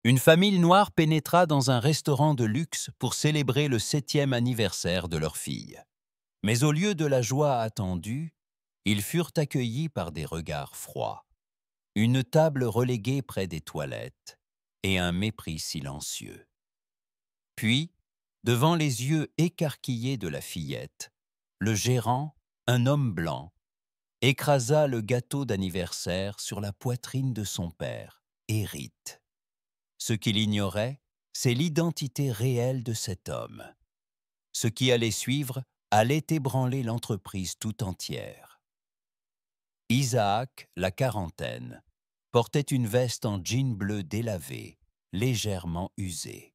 Une famille noire pénétra dans un restaurant de luxe pour célébrer le 7e anniversaire de leur fille. Mais au lieu de la joie attendue, ils furent accueillis par des regards froids, une table reléguée près des toilettes et un mépris silencieux. Puis, devant les yeux écarquillés de la fillette, le gérant, un homme blanc, écrasa le gâteau d'anniversaire sur la poitrine de son père, Hérite. Ce qu'il ignorait, c'est l'identité réelle de cet homme. Ce qui allait suivre allait ébranler l'entreprise tout entière. Isaac, la quarantaine, portait une veste en jean bleu délavé, légèrement usée.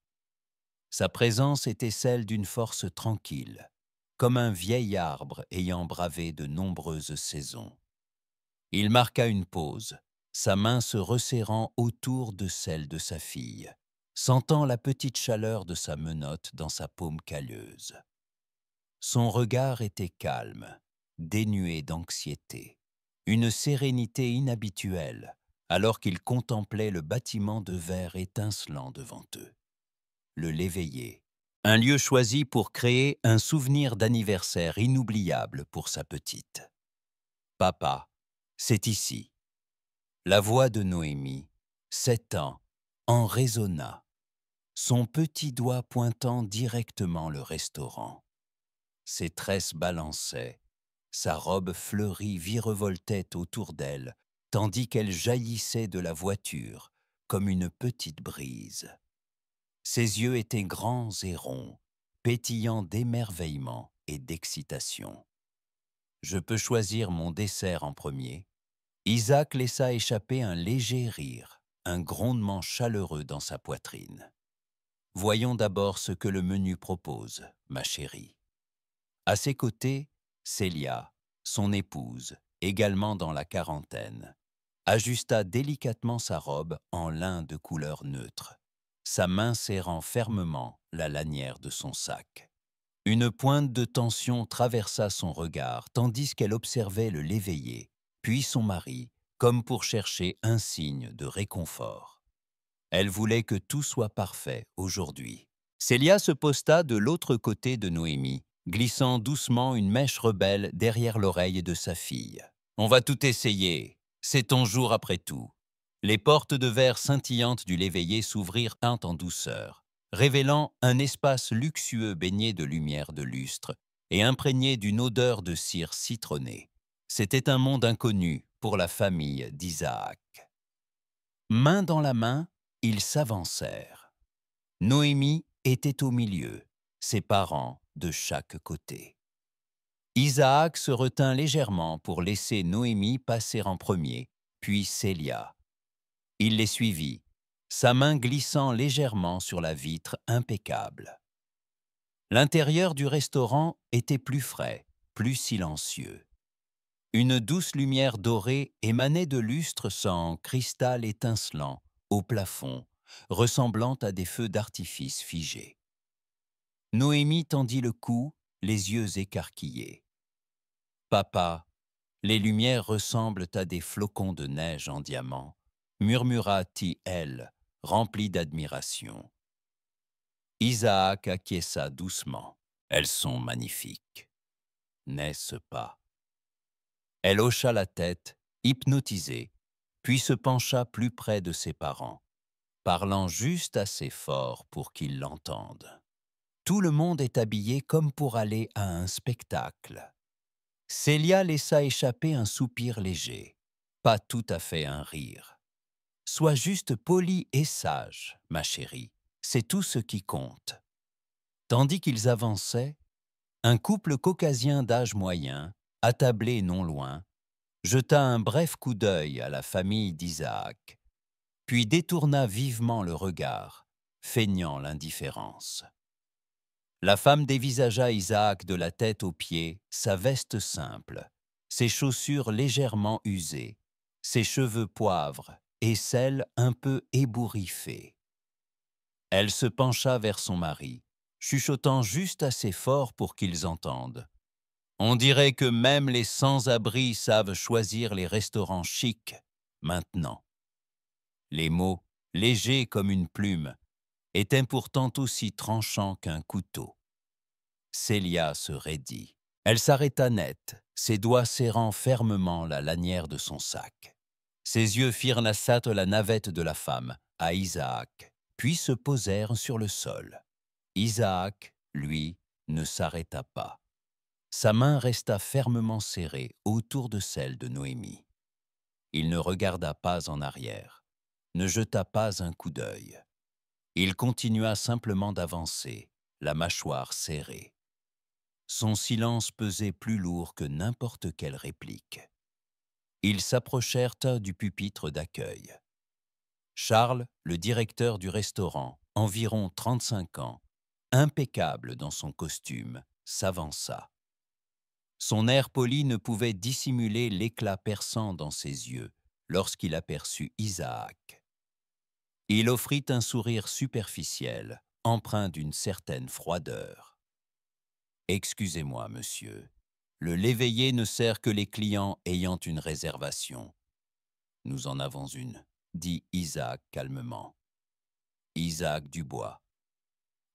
Sa présence était celle d'une force tranquille, comme un vieil arbre ayant bravé de nombreuses saisons. Il marqua une pause, sa main se resserrant autour de celle de sa fille, sentant la petite chaleur de sa menotte dans sa paume calleuse. Son regard était calme, dénué d'anxiété, une sérénité inhabituelle, alors qu'il contemplait le bâtiment de verre étincelant devant eux. Le Léveillé, un lieu choisi pour créer un souvenir d'anniversaire inoubliable pour sa petite. « Papa, c'est ici. » La voix de Noémie, 7 ans, en résonna, son petit doigt pointant directement le restaurant. Ses tresses balançaient, sa robe fleurie virevoltait autour d'elle, tandis qu'elle jaillissait de la voiture comme une petite brise. Ses yeux étaient grands et ronds, pétillant d'émerveillement et d'excitation. « Je peux choisir mon dessert en premier ?» Isaac laissa échapper un léger rire, un grondement chaleureux dans sa poitrine. « Voyons d'abord ce que le menu propose, ma chérie. » À ses côtés, Célia, son épouse, également dans la quarantaine, ajusta délicatement sa robe en lin de couleur neutre, sa main serrant fermement la lanière de son sac. Une pointe de tension traversa son regard tandis qu'elle observait le Léveillé, puis son mari, comme pour chercher un signe de réconfort. Elle voulait que tout soit parfait aujourd'hui. Célia se posta de l'autre côté de Noémie, glissant doucement une mèche rebelle derrière l'oreille de sa fille. « On va tout essayer, c'est ton jour après tout. » Les portes de verre scintillantes du Léveillé s'ouvrirent en douceur, révélant un espace luxueux baigné de lumière de lustre et imprégné d'une odeur de cire citronnée. C'était un monde inconnu pour la famille d'Isaac. Main dans la main, ils s'avancèrent. Noémie était au milieu, ses parents de chaque côté. Isaac se retint légèrement pour laisser Noémie passer en premier, puis Célia. Il les suivit, sa main glissant légèrement sur la vitre impeccable. L'intérieur du restaurant était plus frais, plus silencieux. Une douce lumière dorée émanait de lustres sans cristal étincelant au plafond, ressemblant à des feux d'artifice figés. Noémie tendit le cou, les yeux écarquillés. « Papa, les lumières ressemblent à des flocons de neige en diamant, » murmura-t-elle, remplie d'admiration. Isaac acquiesça doucement. « Elles sont magnifiques, n'est-ce pas ?» Elle hocha la tête, hypnotisée, puis se pencha plus près de ses parents, parlant juste assez fort pour qu'ils l'entendent. Tout le monde est habillé comme pour aller à un spectacle. Célia laissa échapper un soupir léger, pas tout à fait un rire. « Sois juste polie et sage, ma chérie, c'est tout ce qui compte. » Tandis qu'ils avançaient, un couple caucasien d'âge moyen, attablé non loin, jeta un bref coup d'œil à la famille d'Isaac, puis détourna vivement le regard, feignant l'indifférence. La femme dévisagea Isaac de la tête aux pieds, sa veste simple, ses chaussures légèrement usées, ses cheveux poivre et celles un peu ébouriffées. Elle se pencha vers son mari, chuchotant juste assez fort pour qu'ils entendent. « On dirait que même les sans-abri savent choisir les restaurants chics, maintenant. » Les mots léger comme une plume, était pourtant aussi tranchant qu'un couteau. Célia se raidit. Elle s'arrêta net, ses doigts serrant fermement la lanière de son sac. Ses yeux firent la navette de la femme, à Isaac, puis se posèrent sur le sol. Isaac, lui, ne s'arrêta pas. Sa main resta fermement serrée autour de celle de Noémie. Il ne regarda pas en arrière, ne jeta pas un coup d'œil. Il continua simplement d'avancer, la mâchoire serrée. Son silence pesait plus lourd que n'importe quelle réplique. Ils s'approchèrent du pupitre d'accueil. Charles, le directeur du restaurant, environ 35 ans, impeccable dans son costume, s'avança. Son air poli ne pouvait dissimuler l'éclat perçant dans ses yeux lorsqu'il aperçut Isaac. Il offrit un sourire superficiel, empreint d'une certaine froideur. « Excusez-moi, monsieur, le léveillé ne sert que les clients ayant une réservation. »« Nous en avons une, » dit Isaac calmement. Isaac Dubois.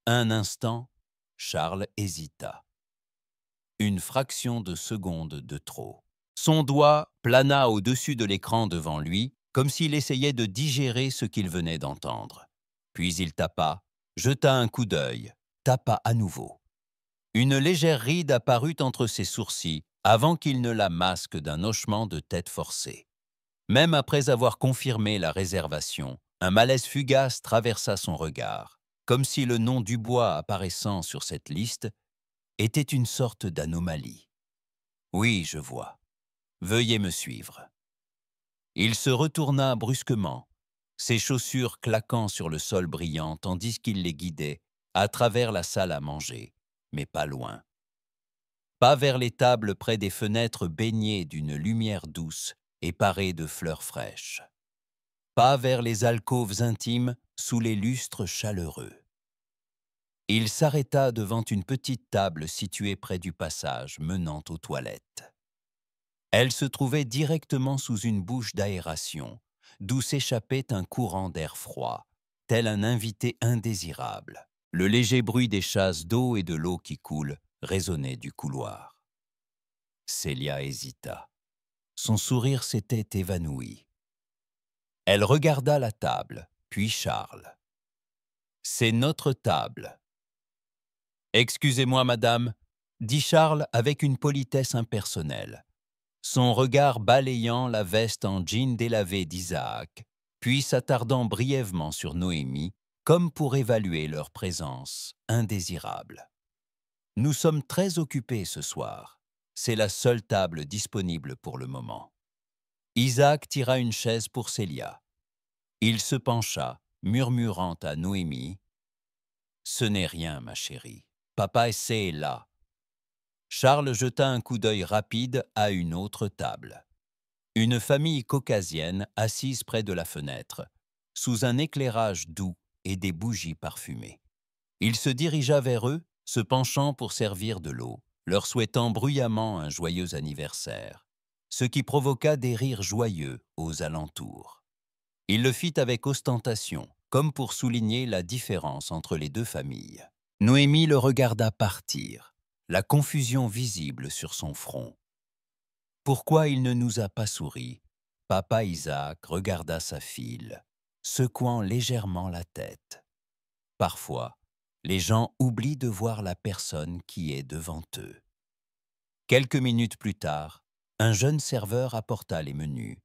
Un instant, Charles hésita. Une fraction de seconde de trop. Son doigt plana au-dessus de l'écran devant lui, comme s'il essayait de digérer ce qu'il venait d'entendre. Puis il tapa, jeta un coup d'œil, tapa à nouveau. Une légère ride apparut entre ses sourcils avant qu'il ne la masque d'un hochement de tête forcé. Même après avoir confirmé la réservation, un malaise fugace traversa son regard, comme si le nom Dubois apparaissant sur cette liste était une sorte d'anomalie. « Oui, je vois. Veuillez me suivre. » Il se retourna brusquement, ses chaussures claquant sur le sol brillant tandis qu'il les guidait à travers la salle à manger, mais pas loin. Pas vers les tables près des fenêtres baignées d'une lumière douce et parées de fleurs fraîches. Pas vers les alcôves intimes sous les lustres chaleureux. Il s'arrêta devant une petite table située près du passage menant aux toilettes. Elle se trouvait directement sous une bouche d'aération, d'où s'échappait un courant d'air froid, tel un invité indésirable. Le léger bruit des chasses d'eau et de l'eau qui coule résonnait du couloir. Célia hésita. Son sourire s'était évanoui. Elle regarda la table, puis Charles. « C'est notre table. »« Excusez-moi, madame, » dit Charles avec une politesse impersonnelle, son regard balayant la veste en jean délavé d'Isaac, puis s'attardant brièvement sur Noémie, comme pour évaluer leur présence indésirable. « Nous sommes très occupés ce soir. C'est la seule table disponible pour le moment. » Isaac tira une chaise pour Célia. Il se pencha, murmurant à Noémie, « Ce n'est rien, ma chérie. Papa est là. » Charles jeta un coup d'œil rapide à une autre table. Une famille caucasienne assise près de la fenêtre, sous un éclairage doux et des bougies parfumées. Il se dirigea vers eux, se penchant pour servir de l'eau, leur souhaitant bruyamment un joyeux anniversaire, ce qui provoqua des rires joyeux aux alentours. Il le fit avec ostentation, comme pour souligner la différence entre les deux familles. Noémie le regarda partir, la confusion visible sur son front. Pourquoi il ne nous a pas souri? Papa Isaac regarda sa fille, secouant légèrement la tête. Parfois, les gens oublient de voir la personne qui est devant eux. Quelques minutes plus tard, un jeune serveur apporta les menus,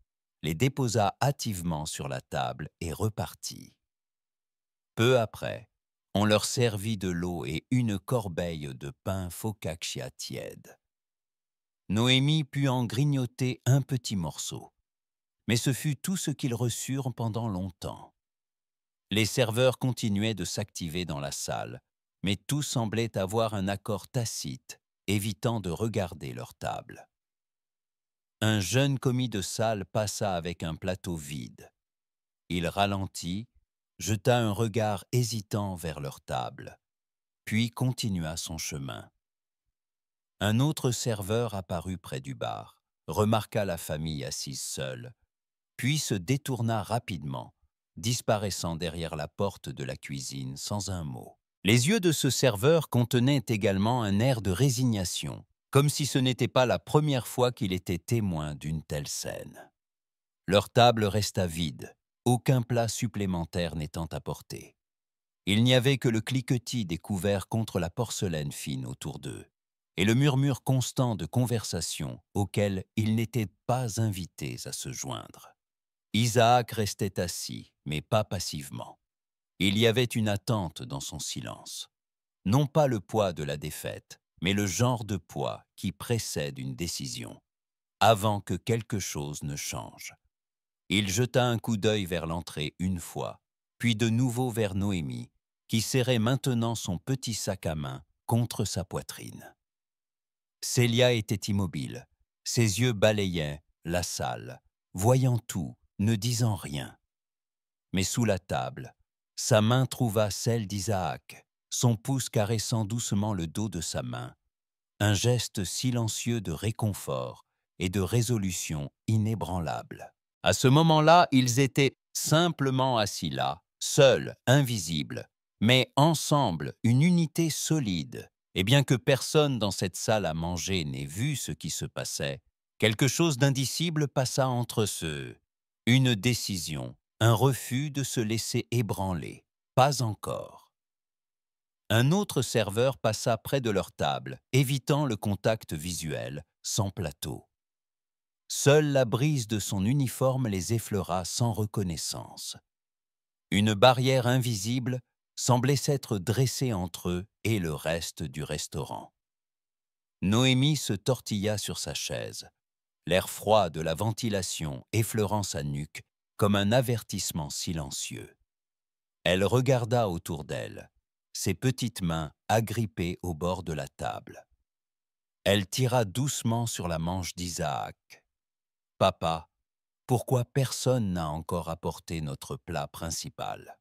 les déposa hâtivement sur la table et repartit. Peu après, on leur servit de l'eau et une corbeille de pain focaccia tiède. Noémie put en grignoter un petit morceau, mais ce fut tout ce qu'ils reçurent pendant longtemps. Les serveurs continuaient de s'activer dans la salle, mais tous semblaient avoir un accord tacite, évitant de regarder leur table. Un jeune commis de salle passa avec un plateau vide. Il ralentit, jeta un regard hésitant vers leur table, puis continua son chemin. Un autre serveur apparut près du bar, remarqua la famille assise seule, puis se détourna rapidement, disparaissant derrière la porte de la cuisine sans un mot. Les yeux de ce serveur contenaient également un air de résignation, comme si ce n'était pas la première fois qu'il était témoin d'une telle scène. Leur table resta vide, aucun plat supplémentaire n'étant apporté. Il n'y avait que le cliquetis des couverts contre la porcelaine fine autour d'eux, et le murmure constant de conversation auquel ils n'étaient pas invités à se joindre. Isaac restait assis, mais pas passivement. Il y avait une attente dans son silence. Non pas le poids de la défaite, mais le genre de poids qui précède une décision, avant que quelque chose ne change. Il jeta un coup d'œil vers l'entrée une fois, puis de nouveau vers Noémie, qui serrait maintenant son petit sac à main contre sa poitrine. Célia était immobile. Ses yeux balayaient la salle, voyant tout, ne disant rien. Mais sous la table, sa main trouva celle d'Isaac, son pouce caressant doucement le dos de sa main, un geste silencieux de réconfort et de résolution inébranlable. À ce moment-là, ils étaient simplement assis là, seuls, invisibles, mais ensemble, une unité solide. Et bien que personne dans cette salle à manger n'ait vu ce qui se passait, quelque chose d'indicible passa entre eux. Une décision, un refus de se laisser ébranler. Pas encore. Un autre serveur passa près de leur table, évitant le contact visuel, sans plateau. Seule la brise de son uniforme les effleura sans reconnaissance. Une barrière invisible semblait s'être dressée entre eux et le reste du restaurant. Noémie se tortilla sur sa chaise, l'air froid de la ventilation effleurant sa nuque comme un avertissement silencieux. Elle regarda autour d'elle, ses petites mains agrippées au bord de la table. Elle tira doucement sur la manche d'Isaac. « Papa, pourquoi personne n'a encore apporté notre plat principal ?»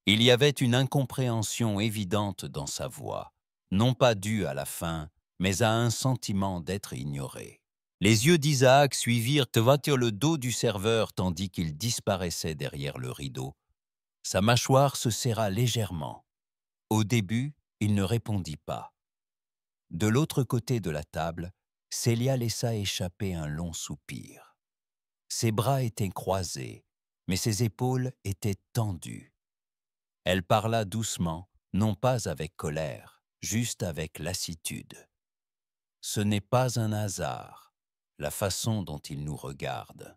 Il y avait une incompréhension évidente dans sa voix, non pas due à la faim, mais à un sentiment d'être ignoré. Les yeux d'Isaac suivirent le dos du serveur tandis qu'il disparaissait derrière le rideau. Sa mâchoire se serra légèrement. Au début, il ne répondit pas. De l'autre côté de la table, Célia laissa échapper un long soupir. Ses bras étaient croisés, mais ses épaules étaient tendues. Elle parla doucement, non pas avec colère, juste avec lassitude. Ce n'est pas un hasard, la façon dont il nous regarde.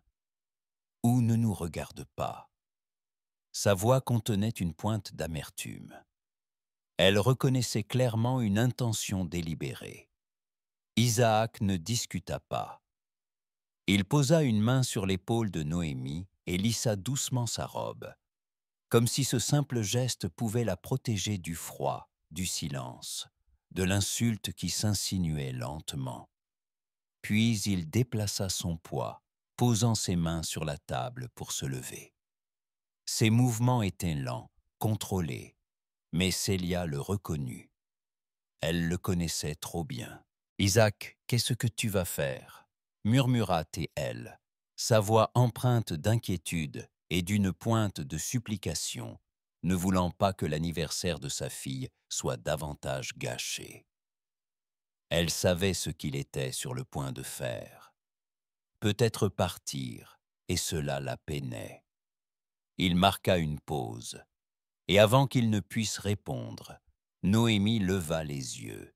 Ou ne nous regarde pas. Sa voix contenait une pointe d'amertume. Elle reconnaissait clairement une intention délibérée. Isaac ne discuta pas. Il posa une main sur l'épaule de Noémie et lissa doucement sa robe, comme si ce simple geste pouvait la protéger du froid, du silence, de l'insulte qui s'insinuait lentement. Puis il déplaça son poids, posant ses mains sur la table pour se lever. Ses mouvements étaient lents, contrôlés, mais Célia le reconnut. Elle le connaissait trop bien. « Isaac, qu'est-ce que tu vas faire ?» murmura-t-elle, sa voix empreinte d'inquiétude et d'une pointe de supplication, ne voulant pas que l'anniversaire de sa fille soit davantage gâché. Elle savait ce qu'il était sur le point de faire. Peut-être partir, et cela la peinait. Il marqua une pause, et avant qu'il ne puisse répondre, Noémie leva les yeux.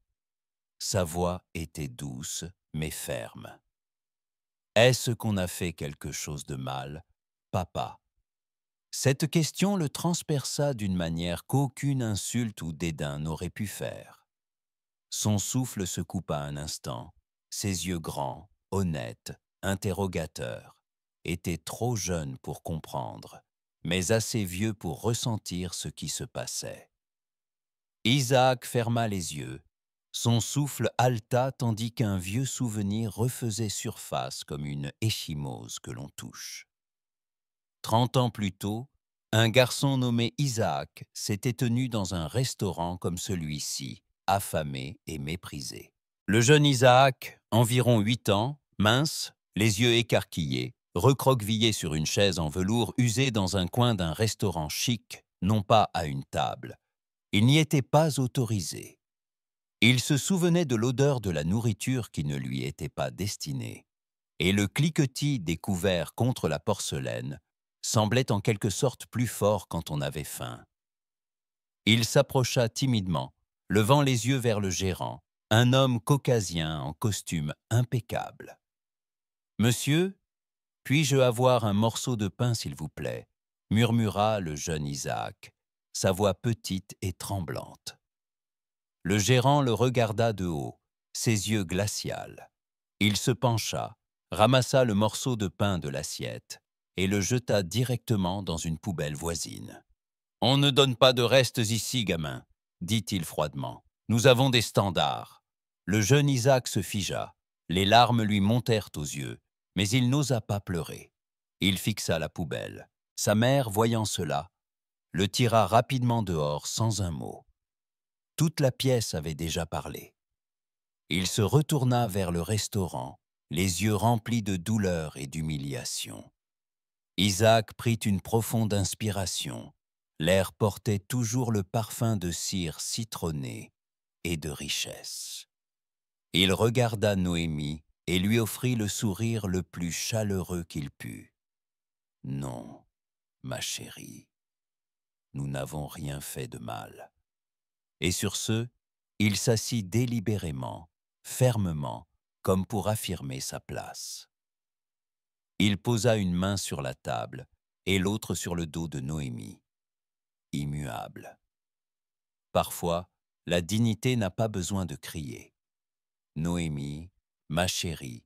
Sa voix était douce, mais ferme. « Est-ce qu'on a fait quelque chose de mal, papa ?» Cette question le transperça d'une manière qu'aucune insulte ou dédain n'aurait pu faire. Son souffle se coupa un instant, ses yeux grands, honnêtes, interrogateurs, étaient trop jeunes pour comprendre, mais assez vieux pour ressentir ce qui se passait. Isaac ferma les yeux. Son souffle haleta tandis qu'un vieux souvenir refaisait surface comme une échymose que l'on touche. 30 ans plus tôt, un garçon nommé Isaac s'était tenu dans un restaurant comme celui-ci, affamé et méprisé. Le jeune Isaac, environ 8 ans, mince, les yeux écarquillés, recroquevillé sur une chaise en velours usée dans un coin d'un restaurant chic, non pas à une table. Il n'y était pas autorisé. Il se souvenait de l'odeur de la nourriture qui ne lui était pas destinée, et le cliquetis des couverts contre la porcelaine semblait en quelque sorte plus fort quand on avait faim. Il s'approcha timidement, levant les yeux vers le gérant, un homme caucasien en costume impeccable. « Monsieur, puis-je avoir un morceau de pain, s'il vous plaît ?» murmura le jeune Isaac, sa voix petite et tremblante. Le gérant le regarda de haut, ses yeux glacials. Il se pencha, ramassa le morceau de pain de l'assiette et le jeta directement dans une poubelle voisine. « On ne donne pas de restes ici, gamin, » dit-il froidement. « Nous avons des standards. » Le jeune Isaac se figea. Les larmes lui montèrent aux yeux, mais il n'osa pas pleurer. Il fixa la poubelle. Sa mère, voyant cela, le tira rapidement dehors sans un mot. Toute la pièce avait déjà parlé. Il se retourna vers le restaurant, les yeux remplis de douleur et d'humiliation. Isaac prit une profonde inspiration. L'air portait toujours le parfum de cire citronnée et de richesse. Il regarda Noémie et lui offrit le sourire le plus chaleureux qu'il put. « Non, ma chérie, nous n'avons rien fait de mal. » Et sur ce, il s'assit délibérément, fermement, comme pour affirmer sa place. Il posa une main sur la table et l'autre sur le dos de Noémie, immuable. Parfois, la dignité n'a pas besoin de crier. Noémie, ma chérie,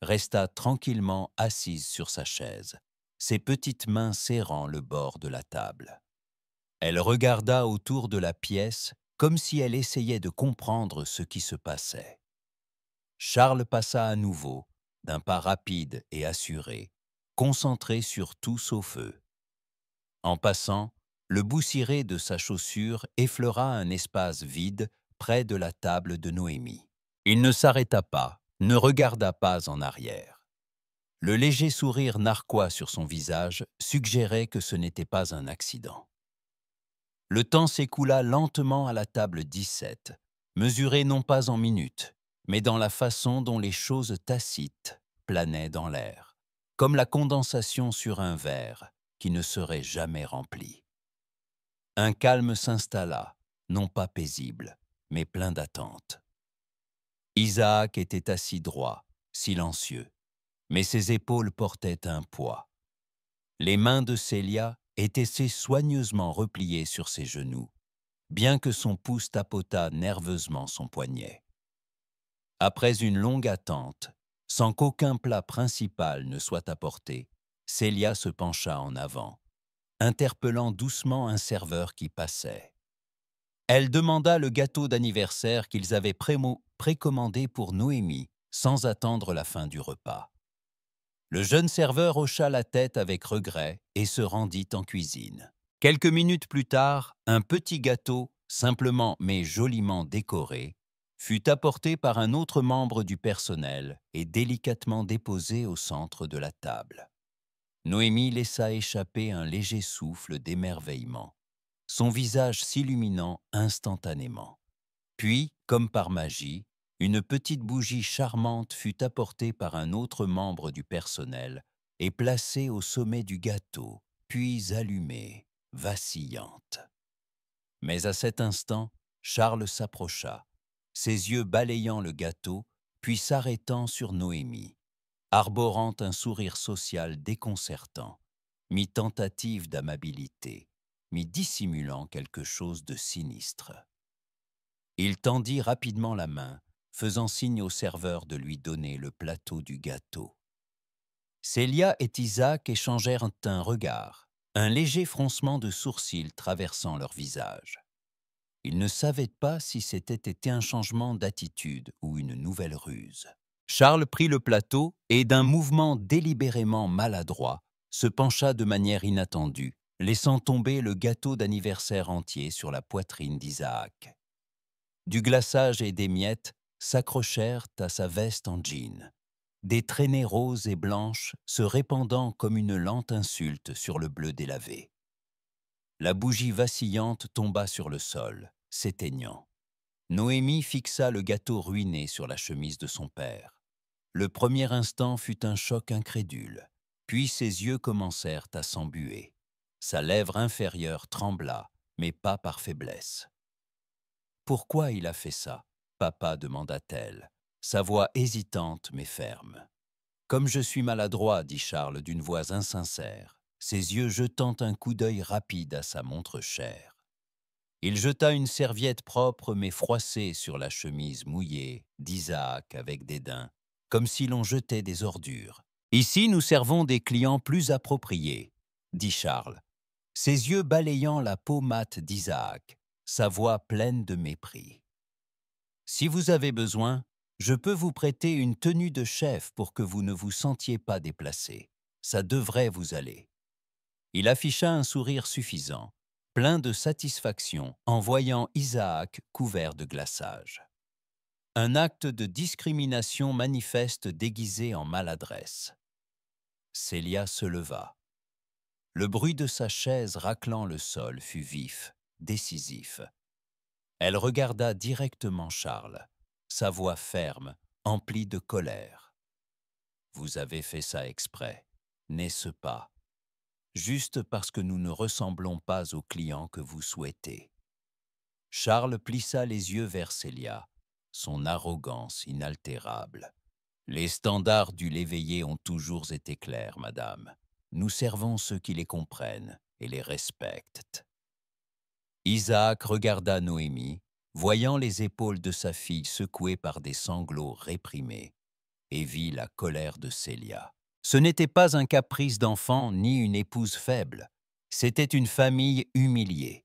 resta tranquillement assise sur sa chaise, ses petites mains serrant le bord de la table. Elle regarda autour de la pièce comme si elle essayait de comprendre ce qui se passait. Charles passa à nouveau, d'un pas rapide et assuré, concentré sur tout sauf eux. En passant, le bout ciré de sa chaussure effleura un espace vide près de la table de Noémie. Il ne s'arrêta pas, ne regarda pas en arrière. Le léger sourire narquois sur son visage suggérait que ce n'était pas un accident. Le temps s'écoula lentement à la table 17, mesuré non pas en minutes, mais dans la façon dont les choses tacites planaient dans l'air, comme la condensation sur un verre qui ne serait jamais rempli. Un calme s'installa, non pas paisible, mais plein d'attente. Isaac était assis droit, silencieux, mais ses épaules portaient un poids. Les mains de Célia étaient si soigneusement repliées sur ses genoux, bien que son pouce tapotât nerveusement son poignet. Après une longue attente, sans qu'aucun plat principal ne soit apporté, Célia se pencha en avant, interpellant doucement un serveur qui passait. Elle demanda le gâteau d'anniversaire qu'ils avaient précommandé pour Noémie, sans attendre la fin du repas. Le jeune serveur hocha la tête avec regret et se rendit en cuisine. Quelques minutes plus tard, un petit gâteau, simplement mais joliment décoré, fut apporté par un autre membre du personnel et délicatement déposé au centre de la table. Noémie laissa échapper un léger souffle d'émerveillement, son visage s'illuminant instantanément. Puis, comme par magie, une petite bougie charmante fut apportée par un autre membre du personnel et placée au sommet du gâteau, puis allumée, vacillante. Mais à cet instant, Charles s'approcha, ses yeux balayant le gâteau, puis s'arrêtant sur Noémie, arborant un sourire social déconcertant, mi-tentative d'amabilité, mi-dissimulant quelque chose de sinistre. Il tendit rapidement la main, faisant signe au serveur de lui donner le plateau du gâteau. Célia et Isaac échangèrent un regard, un léger froncement de sourcils traversant leur visage. Ils ne savaient pas si c'était été un changement d'attitude ou une nouvelle ruse. Charles prit le plateau et, d'un mouvement délibérément maladroit, se pencha de manière inattendue, laissant tomber le gâteau d'anniversaire entier sur la poitrine d'Isaac. Du glaçage et des miettes s'accrochèrent à sa veste en jean. des traînées roses et blanches se répandant comme une lente insulte sur le bleu délavé. La bougie vacillante tomba sur le sol, s'éteignant. Noémie fixa le gâteau ruiné sur la chemise de son père. Le premier instant fut un choc incrédule, puis ses yeux commencèrent à s'embuer. Sa lèvre inférieure trembla, mais pas par faiblesse. « Pourquoi il a fait ça ?» papa demanda-t-elle, sa voix hésitante mais ferme. « Comme je suis maladroit, dit Charles d'une voix insincère, ses yeux jetant un coup d'œil rapide à sa montre chère. Il jeta une serviette propre mais froissée sur la chemise mouillée d'Isaac avec dédain, comme si l'on jetait des ordures. « Ici, nous servons des clients plus appropriés, » dit Charles, ses yeux balayant la peau mate d'Isaac, sa voix pleine de mépris. « Si vous avez besoin, je peux vous prêter une tenue de chef pour que vous ne vous sentiez pas déplacé. Ça devrait vous aller. » Il afficha un sourire suffisant, plein de satisfaction en voyant Isaac couvert de glaçage. Un acte de discrimination manifeste déguisé en maladresse. Célia se leva. Le bruit de sa chaise raclant le sol fut vif, décisif. Elle regarda directement Charles, sa voix ferme, emplie de colère. « Vous avez fait ça exprès, n'est-ce pas? Juste parce que nous ne ressemblons pas aux clients que vous souhaitez. » Charles plissa les yeux vers Célia, son arrogance inaltérable. « Les standards du l'éveillé ont toujours été clairs, madame. Nous servons ceux qui les comprennent et les respectent. » Isaac regarda Noémie, voyant les épaules de sa fille secouées par des sanglots réprimés, et vit la colère de Célia. Ce n'était pas un caprice d'enfant ni une épouse faible, c'était une famille humiliée.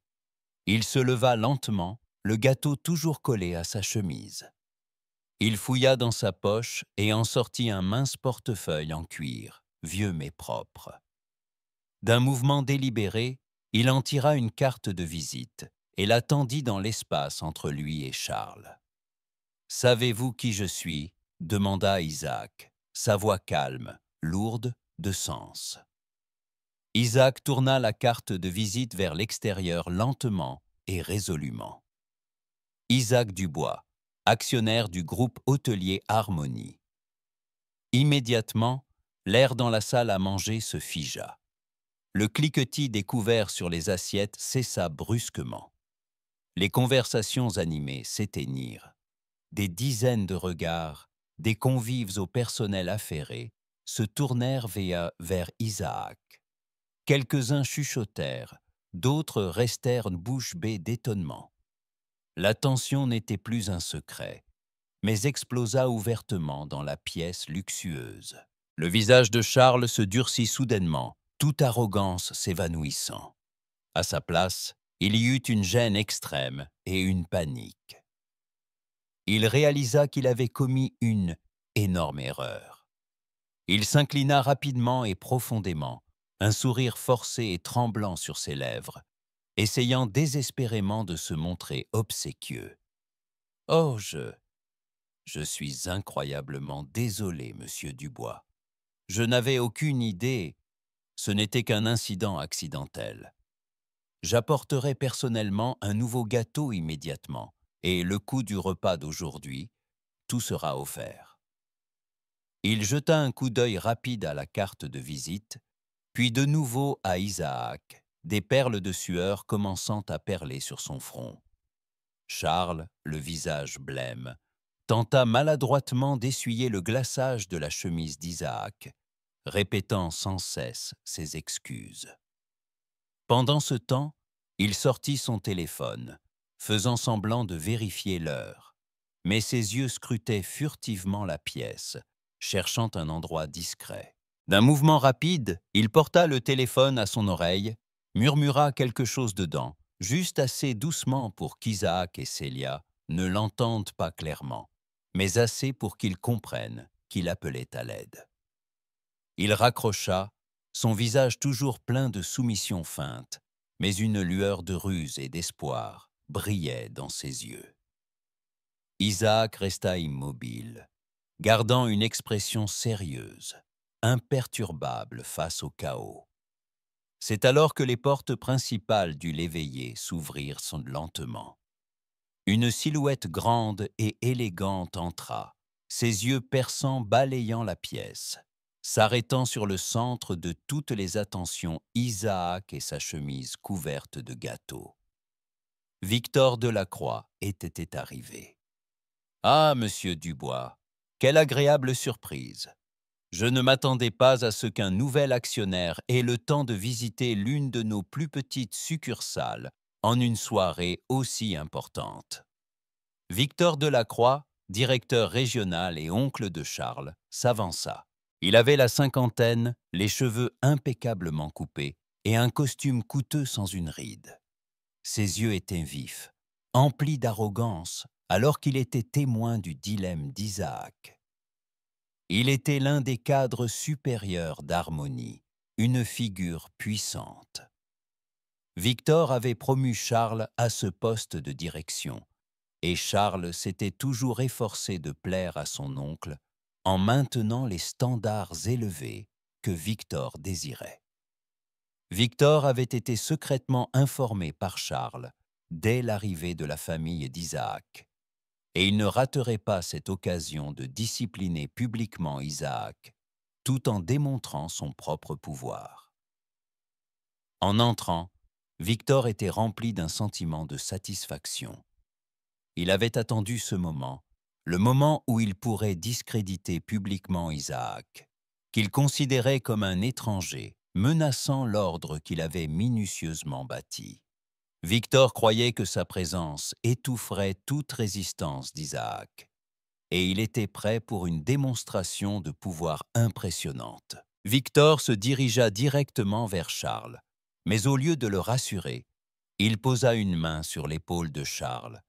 Il se leva lentement, le gâteau toujours collé à sa chemise. Il fouilla dans sa poche et en sortit un mince portefeuille en cuir, vieux mais propre. D'un mouvement délibéré, il en tira une carte de visite et la tendit dans l'espace entre lui et Charles. « Savez-vous qui je suis ?» demanda Isaac, sa voix calme, lourde de sens. Isaac tourna la carte de visite vers l'extérieur lentement et résolument. « Isaac Dubois, actionnaire du groupe hôtelier Harmonie. » Immédiatement, l'air dans la salle à manger se figea. Le cliquetis des couverts sur les assiettes cessa brusquement. Les conversations animées s'éteignirent. Des dizaines de regards, des convives au personnel affairé, se tournèrent vers Isaac. Quelques-uns chuchotèrent, d'autres restèrent bouche bée d'étonnement. La tension n'était plus un secret, mais explosa ouvertement dans la pièce luxueuse. Le visage de Charles se durcit soudainement, toute arrogance s'évanouissant. À sa place, il y eut une gêne extrême et une panique. Il réalisa qu'il avait commis une énorme erreur. Il s'inclina rapidement et profondément, un sourire forcé et tremblant sur ses lèvres, essayant désespérément de se montrer obséquieux. « Oh, je suis incroyablement désolé, monsieur Dubois. Je n'avais aucune idée. Ce n'était qu'un incident accidentel. J'apporterai personnellement un nouveau gâteau immédiatement, et le coût du repas d'aujourd'hui, tout sera offert. » Il jeta un coup d'œil rapide à la carte de visite, puis de nouveau à Isaac, des perles de sueur commençant à perler sur son front. Charles, le visage blême, tenta maladroitement d'essuyer le glaçage de la chemise d'Isaac, répétant sans cesse ses excuses. Pendant ce temps, il sortit son téléphone, faisant semblant de vérifier l'heure, mais ses yeux scrutaient furtivement la pièce, cherchant un endroit discret. D'un mouvement rapide, il porta le téléphone à son oreille, murmura quelque chose dedans, juste assez doucement pour qu'Isaac et Célia ne l'entendent pas clairement, mais assez pour qu'ils comprennent qu'il appelait à l'aide. Il raccrocha, son visage toujours plein de soumission feinte, mais une lueur de ruse et d'espoir brillait dans ses yeux. Isaac resta immobile, gardant une expression sérieuse, imperturbable face au chaos. C'est alors que les portes principales du léveillé s'ouvrirent lentement. Une silhouette grande et élégante entra, ses yeux perçants balayant la pièce, s'arrêtant sur le centre de toutes les attentions Isaac et sa chemise couverte de gâteaux. Victor Delacroix était arrivé. « Ah, monsieur Dubois, quelle agréable surprise! Je ne m'attendais pas à ce qu'un nouvel actionnaire ait le temps de visiter l'une de nos plus petites succursales en une soirée aussi importante. » Victor Delacroix, directeur régional et oncle de Charles, s'avança. Il avait la cinquantaine, les cheveux impeccablement coupés et un costume coûteux sans une ride. Ses yeux étaient vifs, emplis d'arrogance, alors qu'il était témoin du dilemme d'Isaac. Il était l'un des cadres supérieurs d'Harmonie, une figure puissante. Victor avait promu Charles à ce poste de direction, et Charles s'était toujours efforcé de plaire à son oncle en maintenant les standards élevés que Victor désirait. Victor avait été secrètement informé par Charles dès l'arrivée de la famille d'Isaac, et il ne raterait pas cette occasion de discipliner publiquement Isaac, tout en démontrant son propre pouvoir. En entrant, Victor était rempli d'un sentiment de satisfaction. Il avait attendu ce moment, le moment où il pourrait discréditer publiquement Isaac, qu'il considérait comme un étranger, menaçant l'ordre qu'il avait minutieusement bâti. Victor croyait que sa présence étoufferait toute résistance d'Isaac, et il était prêt pour une démonstration de pouvoir impressionnante. Victor se dirigea directement vers Charles, mais au lieu de le rassurer, il posa une main sur l'épaule de Charles,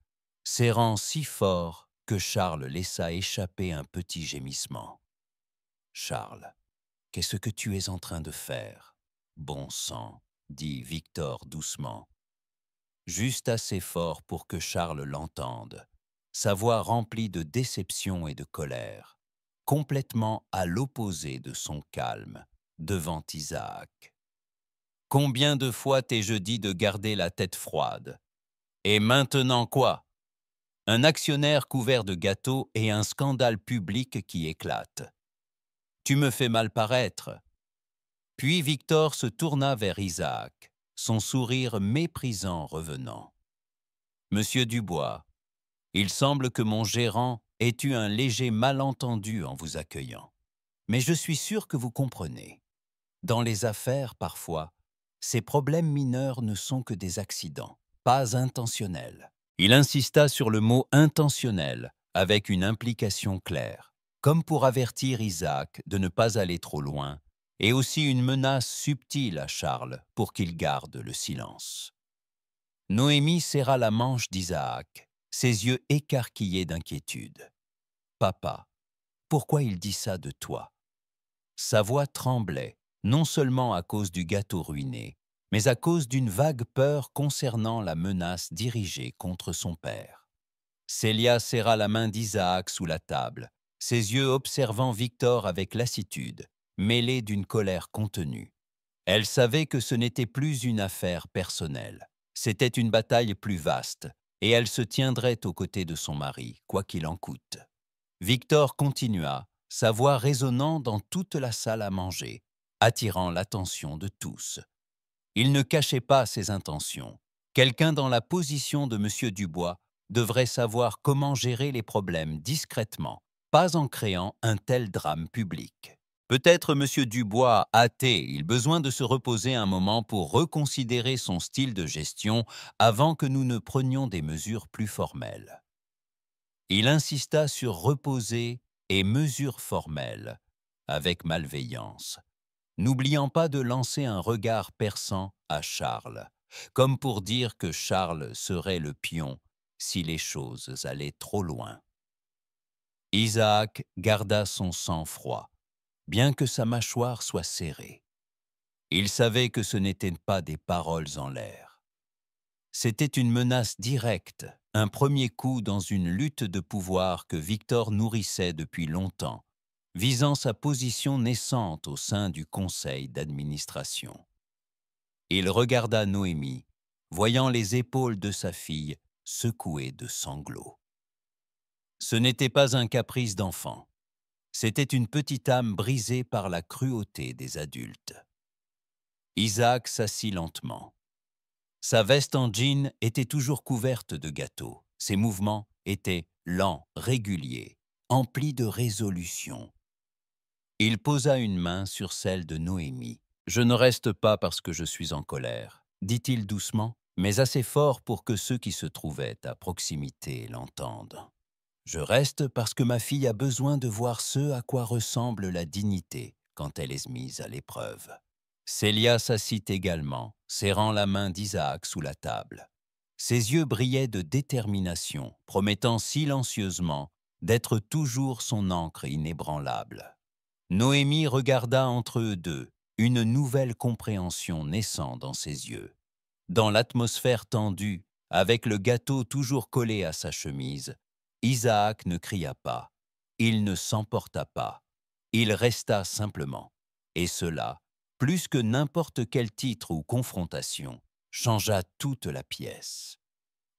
serrant si fort que Charles laissa échapper un petit gémissement. « Charles, qu'est-ce que tu es en train de faire ? Bon sang, dit Victor doucement. Juste assez fort pour que Charles l'entende, sa voix remplie de déception et de colère, complètement à l'opposé de son calme devant Isaac. « Combien de fois t'ai-je dit de garder la tête froide ? Et maintenant quoi ? Un actionnaire couvert de gâteaux et un scandale public qui éclate. Tu me fais mal paraître. » Puis Victor se tourna vers Isaac, son sourire méprisant revenant. « Monsieur Dubois, il semble que mon gérant ait eu un léger malentendu en vous accueillant. Mais je suis sûr que vous comprenez. Dans les affaires, parfois, ces problèmes mineurs ne sont que des accidents, pas intentionnels. » Il insista sur le mot « intentionnel » avec une implication claire, comme pour avertir Isaac de ne pas aller trop loin, et aussi une menace subtile à Charles pour qu'il garde le silence. Noémie serra la manche d'Isaac, ses yeux écarquillés d'inquiétude. « Papa, pourquoi il dit ça de toi ?» Sa voix tremblait, non seulement à cause du gâteau ruiné, mais à cause d'une vague peur concernant la menace dirigée contre son père. Célia serra la main d'Isaac sous la table, ses yeux observant Victor avec lassitude, mêlée d'une colère contenue. Elle savait que ce n'était plus une affaire personnelle, c'était une bataille plus vaste, et elle se tiendrait aux côtés de son mari, quoi qu'il en coûte. Victor continua, sa voix résonnant dans toute la salle à manger, attirant l'attention de tous. Il ne cachait pas ses intentions. Quelqu'un dans la position de M. Dubois devrait savoir comment gérer les problèmes discrètement, pas en créant un tel drame public. Peut-être M. Dubois a-t-il besoin de se reposer un moment pour reconsidérer son style de gestion avant que nous ne prenions des mesures plus formelles. Il insista sur reposer et mesures formelles, avec malveillance, n'oubliant pas de lancer un regard perçant à Charles, comme pour dire que Charles serait le pion si les choses allaient trop loin. Isaac garda son sang-froid, bien que sa mâchoire soit serrée. Il savait que ce n'étaient pas des paroles en l'air. C'était une menace directe, un premier coup dans une lutte de pouvoir que Victor nourrissait depuis longtemps, visant sa position naissante au sein du conseil d'administration. Il regarda Noémie, voyant les épaules de sa fille secouées de sanglots. Ce n'était pas un caprice d'enfant, c'était une petite âme brisée par la cruauté des adultes. Isaac s'assit lentement. Sa veste en jean était toujours couverte de gâteaux. Ses mouvements étaient lents, réguliers, emplis de résolution. Il posa une main sur celle de Noémie. « Je ne reste pas parce que je suis en colère », dit-il doucement, mais assez fort pour que ceux qui se trouvaient à proximité l'entendent. « Je reste parce que ma fille a besoin de voir ce à quoi ressemble la dignité quand elle est mise à l'épreuve. » Célia s'assit également, serrant la main d'Isaac sous la table. Ses yeux brillaient de détermination, promettant silencieusement d'être toujours son ancre inébranlable. Noémie regarda entre eux deux, une nouvelle compréhension naissant dans ses yeux. Dans l'atmosphère tendue, avec le gâteau toujours collé à sa chemise, Isaac ne cria pas, il ne s'emporta pas, il resta simplement. Et cela, plus que n'importe quel titre ou confrontation, changea toute la pièce.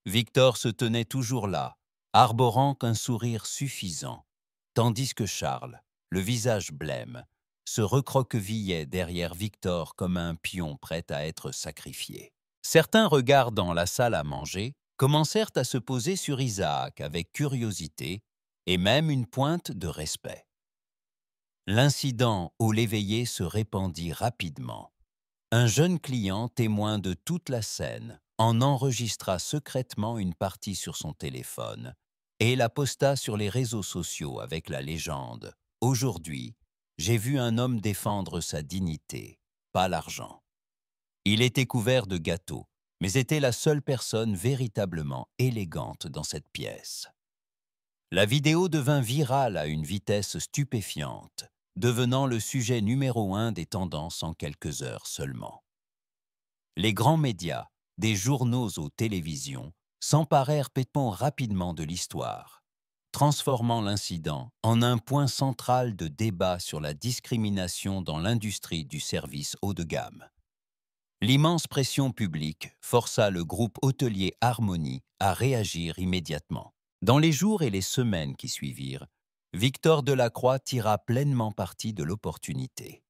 Victor se tenait toujours là, arborant qu'un sourire suffisant, tandis que Charles, le visage blême, se recroquevillait derrière Victor comme un pion prêt à être sacrifié. Certains regards dans la salle à manger commencèrent à se poser sur Isaac avec curiosité et même une pointe de respect. L'incident au l'éveillé se répandit rapidement. Un jeune client, témoin de toute la scène, en enregistra secrètement une partie sur son téléphone et la posta sur les réseaux sociaux avec la légende « Aujourd'hui, j'ai vu un homme défendre sa dignité, pas l'argent ». Il était couvert de gâteaux, mais était la seule personne véritablement élégante dans cette pièce. La vidéo devint virale à une vitesse stupéfiante, devenant le sujet numéro 1 des tendances en quelques heures seulement. Les grands médias, des journaux aux télévisions, s'emparèrent rapidement de l'histoire, transformant l'incident en un point central de débat sur la discrimination dans l'industrie du service haut de gamme. L'immense pression publique força le groupe hôtelier Harmonie à réagir immédiatement. Dans les jours et les semaines qui suivirent, Victor Delacroix tira pleinement parti de l'opportunité.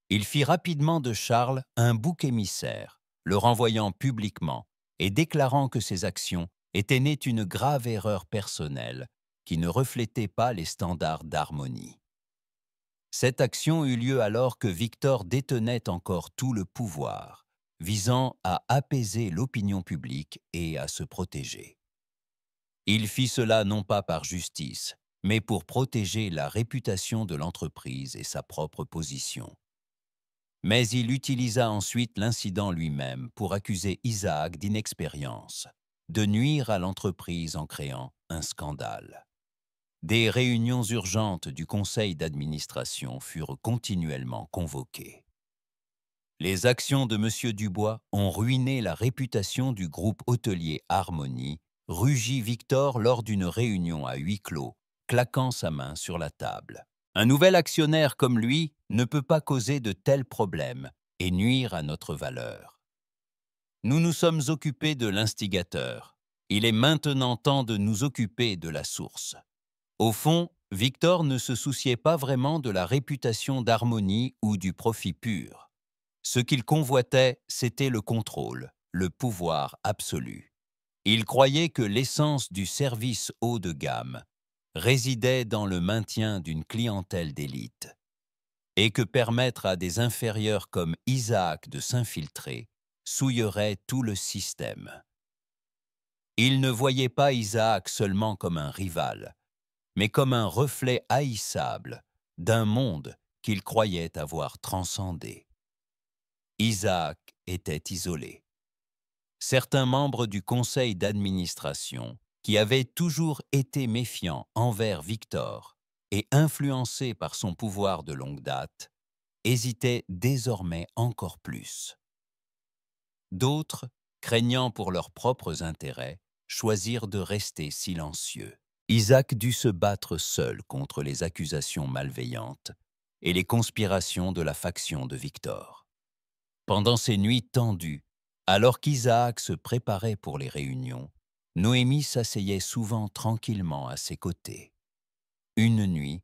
Il fit rapidement de Charles un bouc émissaire, le renvoyant publiquement et déclarant que ses actions étaient nées d'une grave erreur personnelle qui ne reflétait pas les standards d'harmonie. Cette action eut lieu alors que Victor détenait encore tout le pouvoir, visant à apaiser l'opinion publique et à se protéger. Il fit cela non pas par justice, mais pour protéger la réputation de l'entreprise et sa propre position. Mais il utilisa ensuite l'incident lui-même pour accuser Isaac d'inexpérience, de nuire à l'entreprise en créant un scandale. Des réunions urgentes du conseil d'administration furent continuellement convoquées. Les actions de M. Dubois ont ruiné la réputation du groupe hôtelier Harmonie, rugit Victor lors d'une réunion à huis clos, claquant sa main sur la table. Un nouvel actionnaire comme lui ne peut pas causer de tels problèmes et nuire à notre valeur. Nous nous sommes occupés de l'instigateur. Il est maintenant temps de nous occuper de la source. Au fond, Victor ne se souciait pas vraiment de la réputation d'Harmonie ou du profit pur. Ce qu'il convoitait, c'était le contrôle, le pouvoir absolu. Il croyait que l'essence du service haut de gamme résidait dans le maintien d'une clientèle d'élite et que permettre à des inférieurs comme Isaac de s'infiltrer souillerait tout le système. Il ne voyait pas Isaac seulement comme un rival, mais comme un reflet haïssable d'un monde qu'il croyait avoir transcendé. Isaac était isolé. Certains membres du conseil d'administration, qui avaient toujours été méfiants envers Victor et influencés par son pouvoir de longue date, hésitaient désormais encore plus. D'autres craignant pour leurs propres intérêts, choisirent de rester silencieux. Isaac dut se battre seul contre les accusations malveillantes et les conspirations de la faction de Victor. Pendant ces nuits tendues, alors qu'Isaac se préparait pour les réunions, Noémie s'asseyait souvent tranquillement à ses côtés. Une nuit,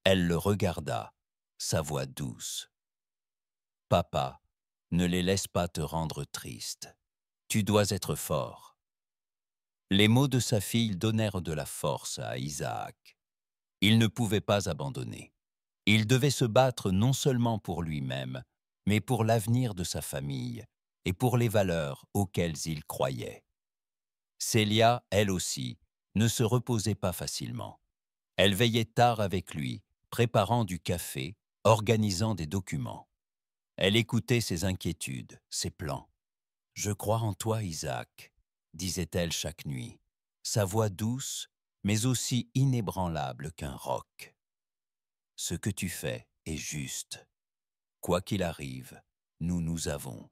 elle le regarda, sa voix douce. « Papa, ne les laisse pas te rendre triste. Tu dois être fort. » Les mots de sa fille donnèrent de la force à Isaac. Il ne pouvait pas abandonner. Il devait se battre non seulement pour lui-même, mais pour l'avenir de sa famille et pour les valeurs auxquelles il croyait. Célia, elle aussi, ne se reposait pas facilement. Elle veillait tard avec lui, préparant du café, organisant des documents. Elle écoutait ses inquiétudes, ses plans. « Je crois en toi, Isaac », disait-elle chaque nuit, sa voix douce, mais aussi inébranlable qu'un roc. « Ce que tu fais est juste. Quoi qu'il arrive, nous avons. »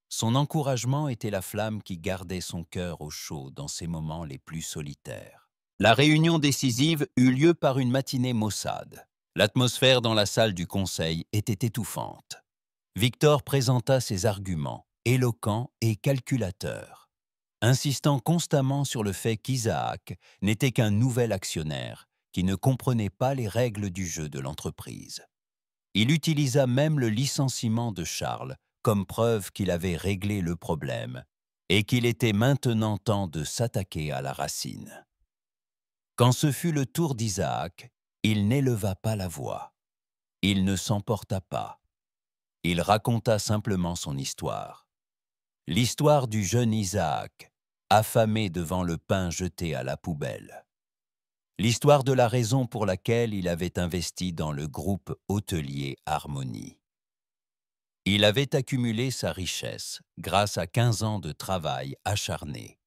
Son encouragement était la flamme qui gardait son cœur au chaud dans ses moments les plus solitaires. La réunion décisive eut lieu par une matinée maussade. L'atmosphère dans la salle du conseil était étouffante. Victor présenta ses arguments, éloquents et calculateurs, insistant constamment sur le fait qu'Isaac n'était qu'un nouvel actionnaire qui ne comprenait pas les règles du jeu de l'entreprise. Il utilisa même le licenciement de Charles comme preuve qu'il avait réglé le problème et qu'il était maintenant temps de s'attaquer à la racine. Quand ce fut le tour d'Isaac, il n'éleva pas la voix. Il ne s'emporta pas. Il raconta simplement son histoire. L'histoire du jeune Isaac, affamé devant le pain jeté à la poubelle. L'histoire de la raison pour laquelle il avait investi dans le groupe hôtelier Harmonie. Il avait accumulé sa richesse grâce à 15 ans de travail acharné,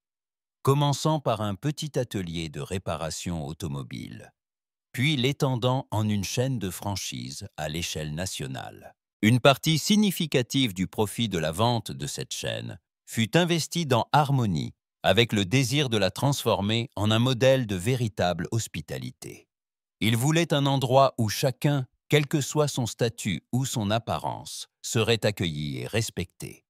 commençant par un petit atelier de réparation automobile, puis l'étendant en une chaîne de franchise à l'échelle nationale. Une partie significative du profit de la vente de cette chaîne fut investie dans Harmonie, avec le désir de la transformer en un modèle de véritable hospitalité. Il voulait un endroit où chacun, quel que soit son statut ou son apparence, serait accueilli et respecté.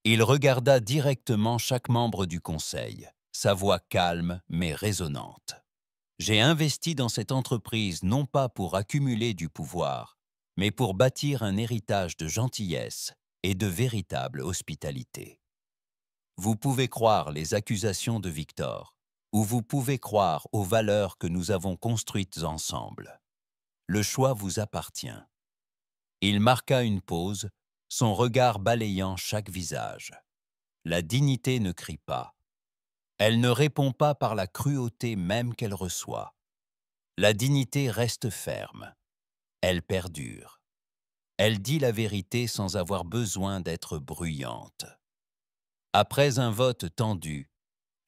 Il regarda directement chaque membre du conseil, sa voix calme mais résonnante. « J'ai investi dans cette entreprise non pas pour accumuler du pouvoir, mais pour bâtir un héritage de gentillesse et de véritable hospitalité. » Vous pouvez croire les accusations de Victor, ou vous pouvez croire aux valeurs que nous avons construites ensemble. Le choix vous appartient. Il marqua une pause, son regard balayant chaque visage. La dignité ne crie pas. Elle ne répond pas par la cruauté même qu'elle reçoit. La dignité reste ferme. Elle perdure. Elle dit la vérité sans avoir besoin d'être bruyante. Après un vote tendu,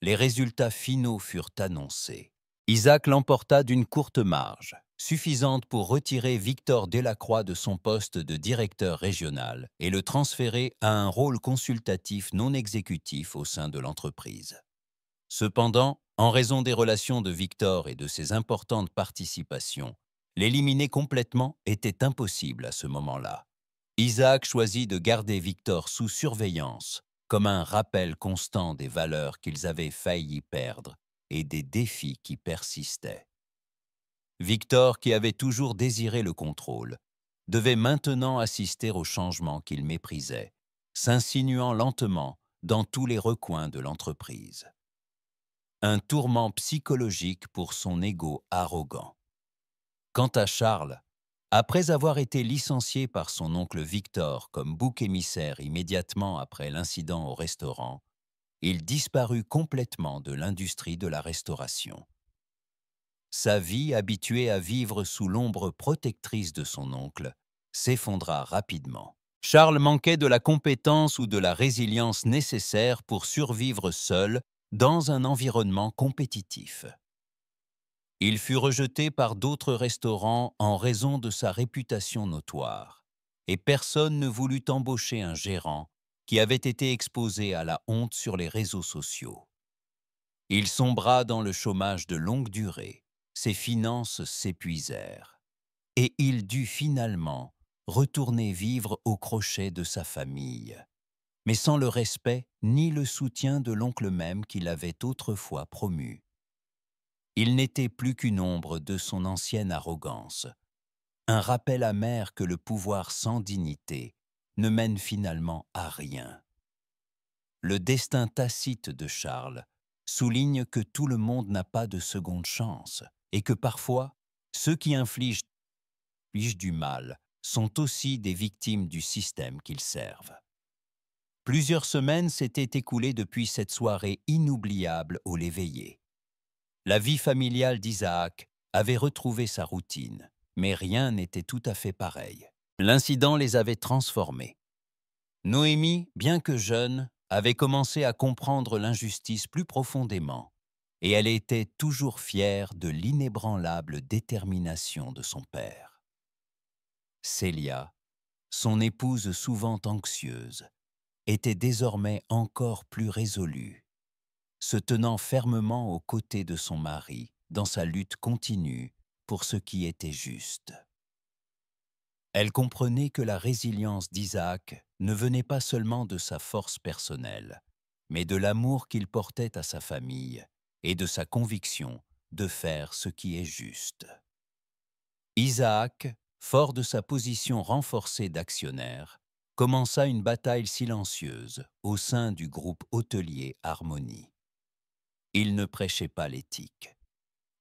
les résultats finaux furent annoncés. Isaac l'emporta d'une courte marge, suffisante pour retirer Victor Delacroix de son poste de directeur régional et le transférer à un rôle consultatif non exécutif au sein de l'entreprise. Cependant, en raison des relations de Victor et de ses importantes participations, l'éliminer complètement était impossible à ce moment-là. Isaac choisit de garder Victor sous surveillance, comme un rappel constant des valeurs qu'ils avaient failli perdre et des défis qui persistaient. Victor, qui avait toujours désiré le contrôle, devait maintenant assister aux changements qu'il méprisait, s'insinuant lentement dans tous les recoins de l'entreprise. Un tourment psychologique pour son ego arrogant. Quant à Charles, après avoir été licencié par son oncle Victor comme bouc émissaire immédiatement après l'incident au restaurant, il disparut complètement de l'industrie de la restauration. Sa vie, habituée à vivre sous l'ombre protectrice de son oncle, s'effondra rapidement. Charles manquait de la compétence ou de la résilience nécessaires pour survivre seul dans un environnement compétitif. Il fut rejeté par d'autres restaurants en raison de sa réputation notoire, et personne ne voulut embaucher un gérant qui avait été exposé à la honte sur les réseaux sociaux. Il sombra dans le chômage de longue durée, ses finances s'épuisèrent, et il dut finalement retourner vivre au crochet de sa famille, mais sans le respect ni le soutien de l'oncle même qui l'avait autrefois promu. Il n'était plus qu'une ombre de son ancienne arrogance, un rappel amer que le pouvoir sans dignité ne mène finalement à rien. Le destin tacite de Charles souligne que tout le monde n'a pas de seconde chance et que parfois, ceux qui infligent du mal sont aussi des victimes du système qu'ils servent. Plusieurs semaines s'étaient écoulées depuis cette soirée inoubliable au Léveillé. La vie familiale d'Isaac avait retrouvé sa routine, mais rien n'était tout à fait pareil. L'incident les avait transformés. Noémie, bien que jeune, avait commencé à comprendre l'injustice plus profondément, et elle était toujours fière de l'inébranlable détermination de son père. Célia, son épouse souvent anxieuse, était désormais encore plus résolue, se tenant fermement aux côtés de son mari dans sa lutte continue pour ce qui était juste. Elle comprenait que la résilience d'Isaac ne venait pas seulement de sa force personnelle, mais de l'amour qu'il portait à sa famille et de sa conviction de faire ce qui est juste. Isaac, fort de sa position renforcée d'actionnaire, commença une bataille silencieuse au sein du groupe hôtelier Harmonie. Il ne prêchait pas l'éthique.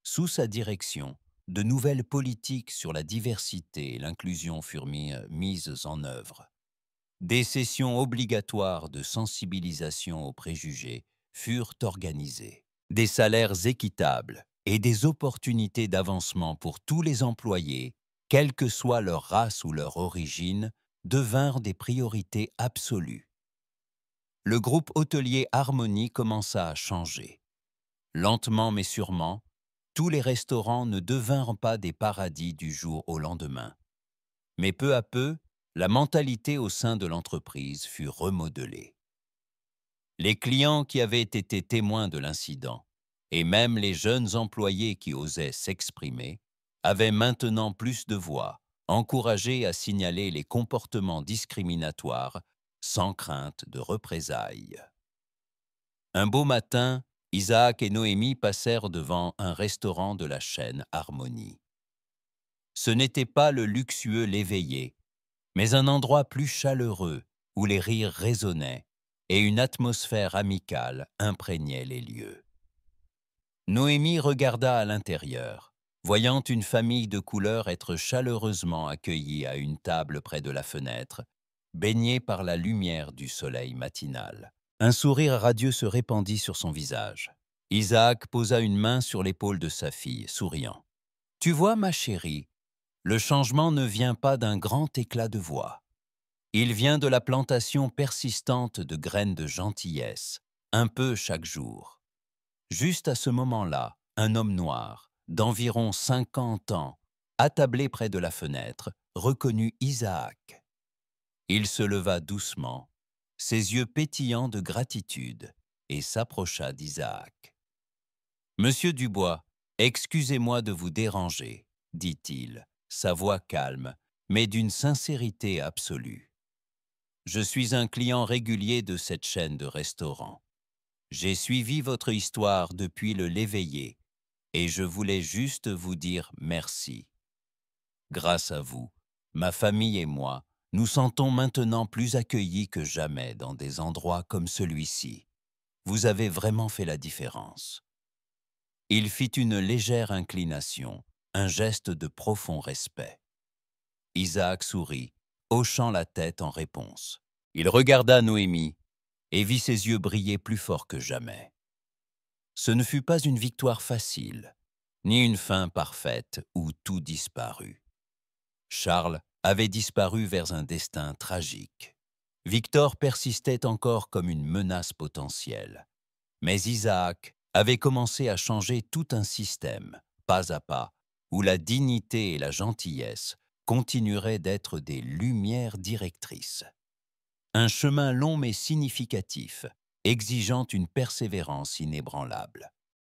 Sous sa direction, de nouvelles politiques sur la diversité et l'inclusion furent mises en œuvre. Des sessions obligatoires de sensibilisation aux préjugés furent organisées. Des salaires équitables et des opportunités d'avancement pour tous les employés, quelle que soit leur race ou leur origine, devinrent des priorités absolues. Le groupe hôtelier Harmonie commença à changer. Lentement mais sûrement, tous les restaurants ne devinrent pas des paradis du jour au lendemain. Mais peu à peu, la mentalité au sein de l'entreprise fut remodelée. Les clients qui avaient été témoins de l'incident, et même les jeunes employés qui osaient s'exprimer, avaient maintenant plus de voix, encouragés à signaler les comportements discriminatoires sans crainte de représailles. Un beau matin, Isaac et Noémie passèrent devant un restaurant de la chaîne Harmonie. Ce n'était pas le luxueux L'Éveillé, mais un endroit plus chaleureux où les rires résonnaient et une atmosphère amicale imprégnait les lieux. Noémie regarda à l'intérieur, voyant une famille de couleurs être chaleureusement accueillie à une table près de la fenêtre, baignée par la lumière du soleil matinal. Un sourire radieux se répandit sur son visage. Isaac posa une main sur l'épaule de sa fille, souriant. « Tu vois, ma chérie, le changement ne vient pas d'un grand éclat de voix. Il vient de la plantation persistante de graines de gentillesse, un peu chaque jour. » Juste à ce moment-là, un homme noir, d'environ 50 ans, attablé près de la fenêtre, reconnut Isaac. Il se leva doucement, ses yeux pétillants de gratitude, et s'approcha d'Isaac. « Monsieur Dubois, excusez-moi de vous déranger, » dit-il, sa voix calme, mais d'une sincérité absolue. « Je suis un client régulier de cette chaîne de restaurants. J'ai suivi votre histoire depuis le L'Éveillé et je voulais juste vous dire merci. Grâce à vous, ma famille et moi, nous sentons maintenant plus accueillis que jamais dans des endroits comme celui-ci. Vous avez vraiment fait la différence. » Il fit une légère inclination, un geste de profond respect. Isaac sourit, hochant la tête en réponse. Il regarda Noémie et vit ses yeux briller plus fort que jamais. Ce ne fut pas une victoire facile, ni une fin parfaite où tout disparut. Charles avait disparu vers un destin tragique. Victor persistait encore comme une menace potentielle. Mais Isaac avait commencé à changer tout un système, pas à pas, où la dignité et la gentillesse continueraient d'être des lumières directrices. Un chemin long mais significatif, exigeant une persévérance inébranlable.